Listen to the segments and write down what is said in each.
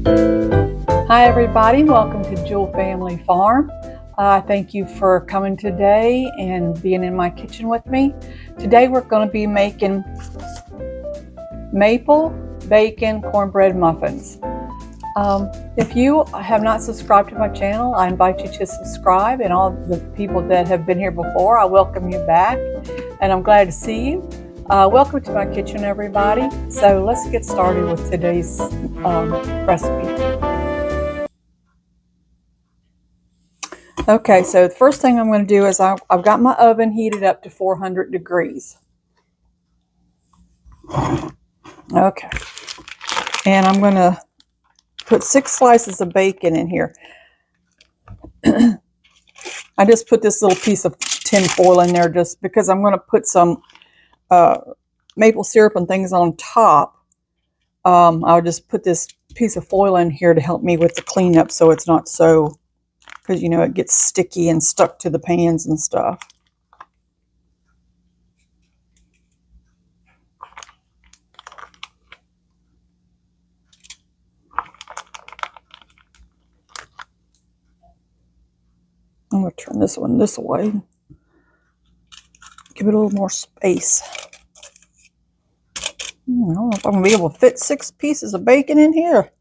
Hi everybody, welcome to Jewell Family Farm. Thank you for coming today and being in my kitchen with me. Today we're going to be making maple bacon cornbread muffins. If you have not subscribed to my channel, I invite you to subscribe, and all the people that have been here before, I welcome you back and I'm glad to see you. Welcome to my kitchen everybody. So let's get started with today's recipe. Okay, so the first thing I'm going to do is I've got my oven heated up to 400 degrees. Okay, and I'm going to put 6 slices of bacon in here. I just put this little piece of tin foil in there just because I'm going to put some maple syrup and things on top. I'll just put this piece of foil in here to help me with the cleanup so it's not so, because you know it gets sticky and stuck to the pans and stuff. I'm going to turn this one this way. Give it a little more space. I don't know if I'm going to be able to fit 6 pieces of bacon in here.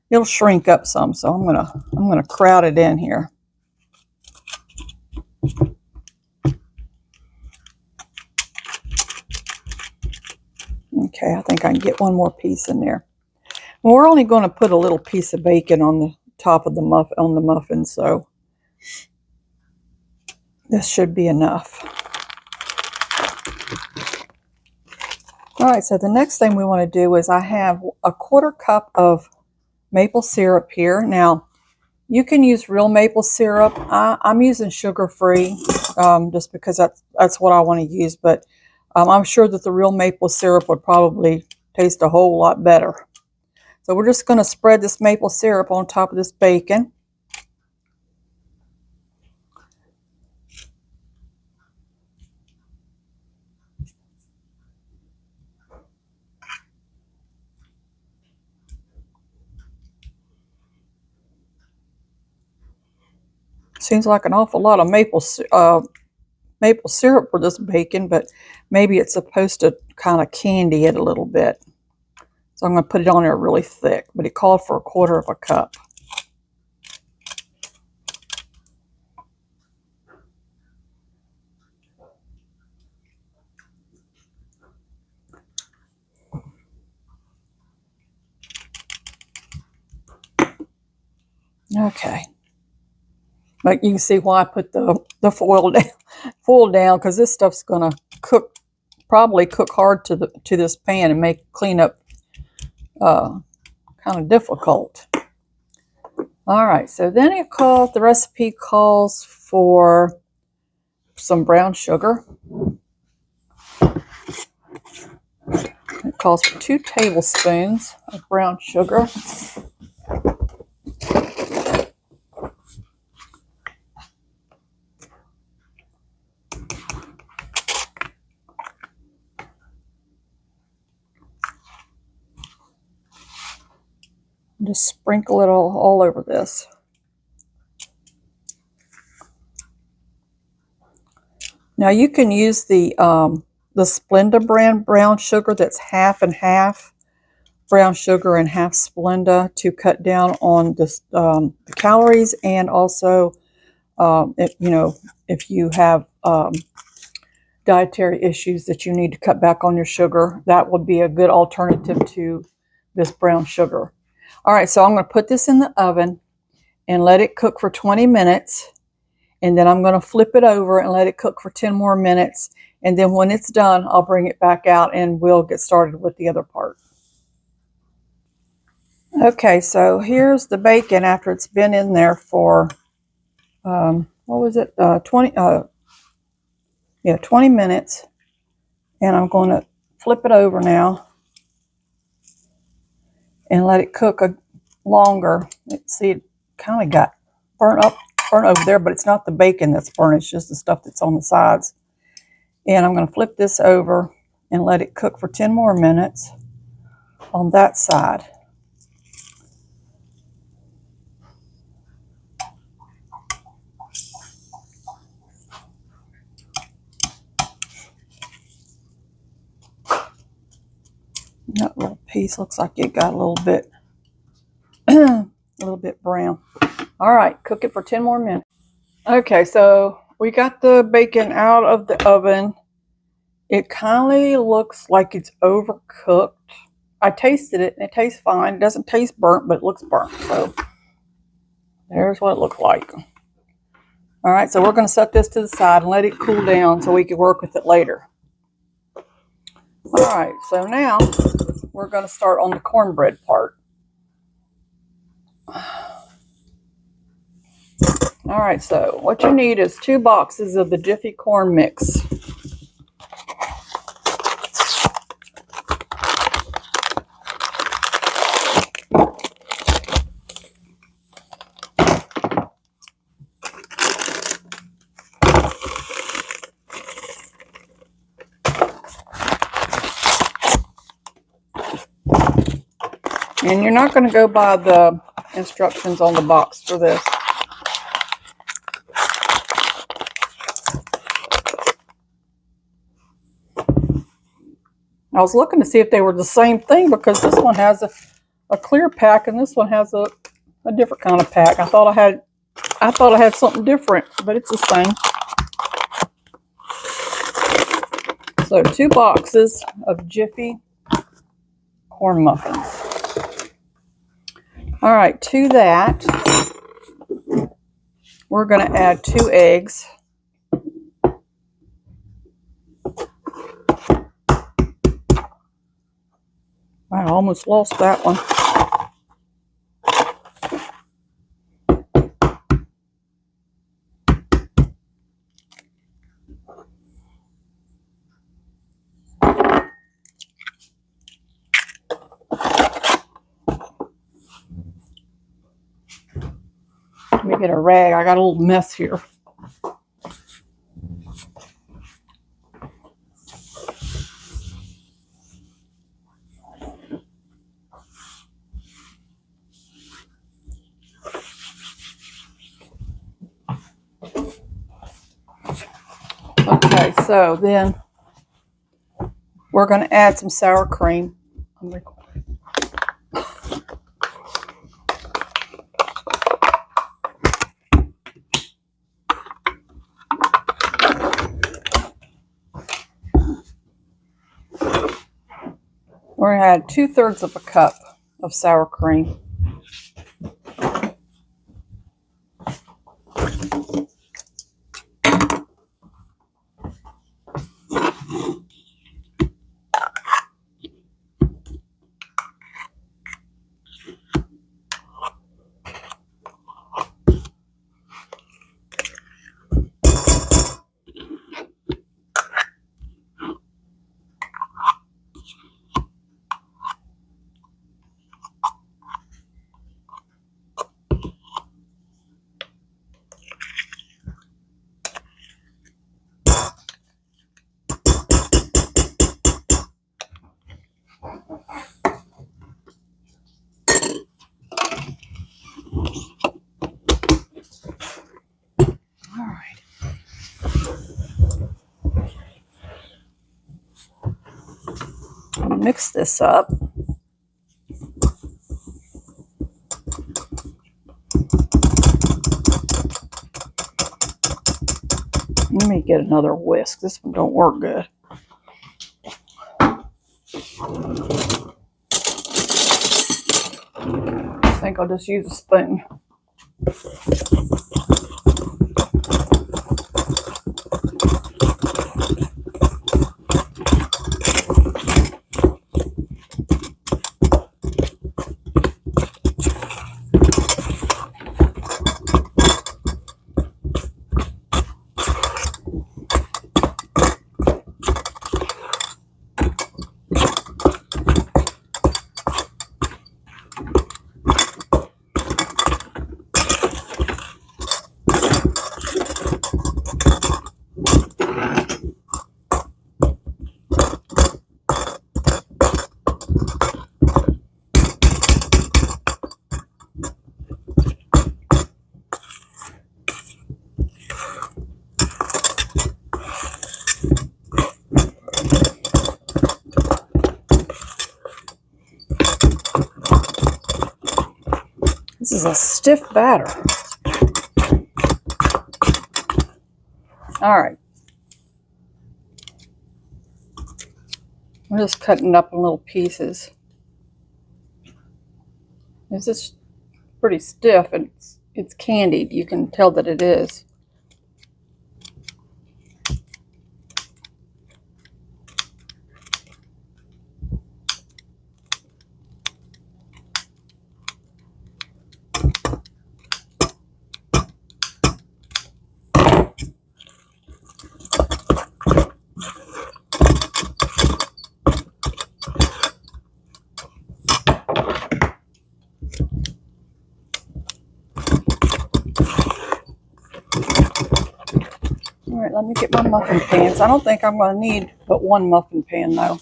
It'll shrink up some, so I'm gonna crowd it in here. Okay, I think I can get one more piece in there. And we're only going to put a little piece of bacon on the top of the muffin, so this should be enough. All right, so the next thing we want to do is I have a 1/4 cup of maple syrup here. Now, you can use real maple syrup. I'm using sugar-free just because that's what I want to use, but I'm sure that the real maple syrup would probably taste a whole lot better. So we're just going to spread this maple syrup on top of this bacon. Seems like an awful lot of maple syrup for this bacon, but maybe it's supposed to kind of candy it a little bit. So I'm going to put it on there really thick, but it called for 1/4 cup. Okay. Like you can see why I put the foil down, because this stuff's going to probably cook hard to this pan and make cleanup kind of difficult. All right, so then the recipe calls for some brown sugar. It calls for 2 tablespoons of brown sugar. Just sprinkle it all over this. Now you can use the Splenda brand brown sugar that's half and half brown sugar and half Splenda to cut down on the calories, and also if you have dietary issues that you need to cut back on your sugar, that would be a good alternative to this brown sugar. All right, so I'm going to put this in the oven and let it cook for 20 minutes. And then I'm going to flip it over and let it cook for 10 more minutes. And then when it's done, I'll bring it back out and we'll get started with the other part. Okay, so here's the bacon after it's been in there for, 20 minutes. And I'm going to flip it over now and let it cook longer. See, it kind of got burnt over there, but it's not the bacon that's burnt, it's just the stuff that's on the sides. And I'm going to flip this over and let it cook for 10 more minutes on that side. That little piece looks like it got a little bit brown. All right, cook it for 10 more minutes. Okay, so we got the bacon out of the oven. It kind of looks like it's overcooked. I tasted it and it tastes fine. It doesn't taste burnt, but it looks burnt. So there's what it looks like. All right, so we're going to set this to the side and let it cool down so we can work with it later. All right, so now we're going to start on the cornbread part. All right, so what you need is 2 boxes of the Jiffy corn mix. And you're not going to go by the instructions on the box for this. I was looking to see if they were the same thing because this one has a clear pack and this one has a different kind of pack. I thought I had something different, but it's the same. So 2 boxes of Jiffy corn muffins. All right, to that, we're going to add 2 eggs. I almost lost that one. Let me get a rag. I got a little mess here. Okay, so then we're going to add some sour cream. We're going to add 2/3 of a cup of sour cream. Mix this up. Let me get another whisk. This one don't work good. I think I'll just use a spoon. is a stiff batter. All right. I'm just cutting it up in little pieces. This is pretty stiff, and it's candied. You can tell that it is. All right, let me get my muffin pans. I don't think I'm going to need but one muffin pan, though.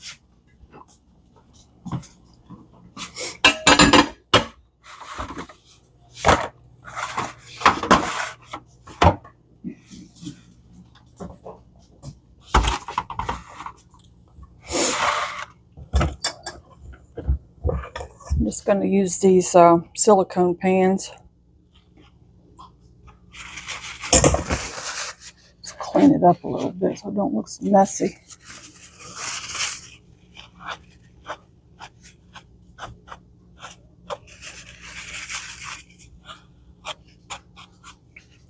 I'm just going to use these silicone pans. Just clean it up a little bit so it don't look so messy.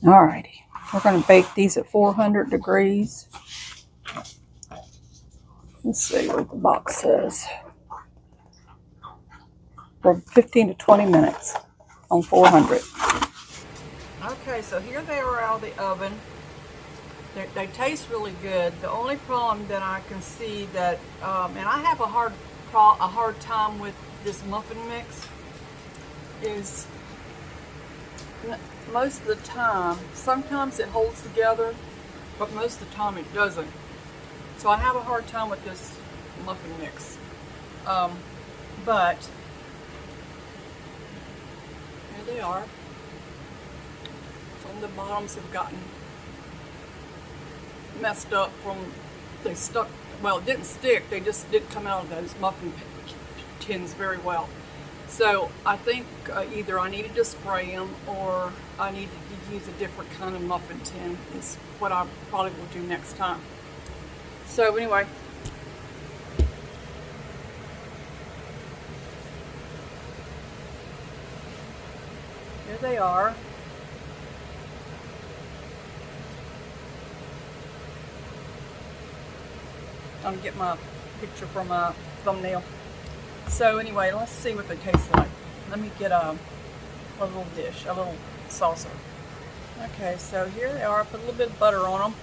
Alrighty, we're going to bake these at 400 degrees. Let's see what the box says. For 15 to 20 minutes on 400. Okay, so here they are out of the oven. They taste really good. The only problem that I can see that, and I have a hard time with this muffin mix, is most of the time, sometimes it holds together, but most of the time it doesn't. So I have a hard time with this muffin mix. But here they are. Some of the bottoms have gotten messed up from, they stuck, well, it didn't stick, they just didn't come out of those muffin tins very well. So I think either I needed to spray them or I needed to use a different kind of muffin tin is what I probably will do next time. So anyway, here they are. I'm gonna get my picture from my thumbnail. So anyway, let's see what they taste like. Let me get a little dish, a little saucer. Okay, so here they are. I put a little bit of butter on them.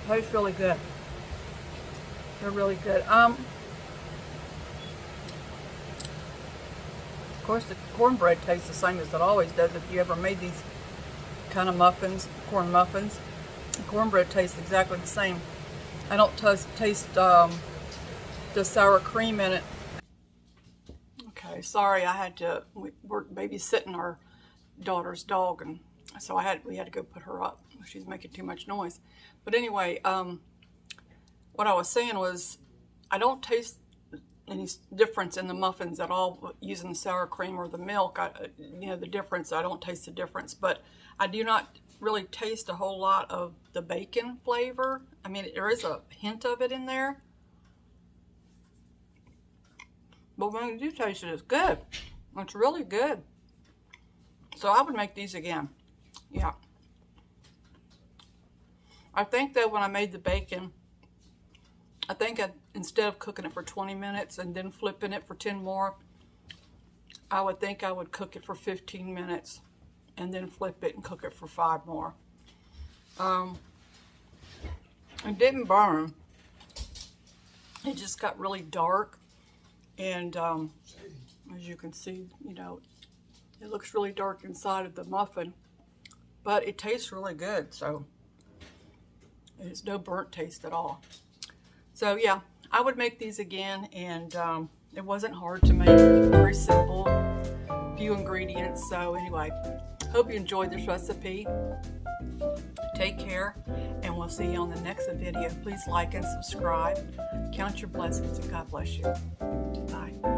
Tastes really good. They're really good. Of course, the cornbread tastes the same as it always does. If you ever made these kind of muffins, corn muffins, the cornbread tastes exactly the same. I don't taste the sour cream in it. Okay, sorry, I had to. We're babysitting our daughter's dog, and so we had to go put her up. She's making too much noise. But anyway, what I was saying was I don't taste any difference in the muffins at all using the sour cream or the milk. You know, the difference, I don't taste the difference. But I do not really taste a whole lot of the bacon flavor. I mean, there is a hint of it in there. But when you do taste it, it's good. It's really good. So I would make these again. Yeah. I think that when I made the bacon, I think instead of cooking it for 20 minutes and then flipping it for 10 more, I would think I would cook it for 15 minutes and then flip it and cook it for 5 more. It didn't burn. It just got really dark. And as you can see, you know, it looks really dark inside of the muffin, but it tastes really good. So there's no burnt taste at all. So yeah, I would make these again, and it wasn't hard to make. Very simple, few ingredients. So anyway, hope you enjoyed this recipe. Take care, and we'll see you on the next video. Please like and subscribe. Count your blessings, and God bless you. Bye.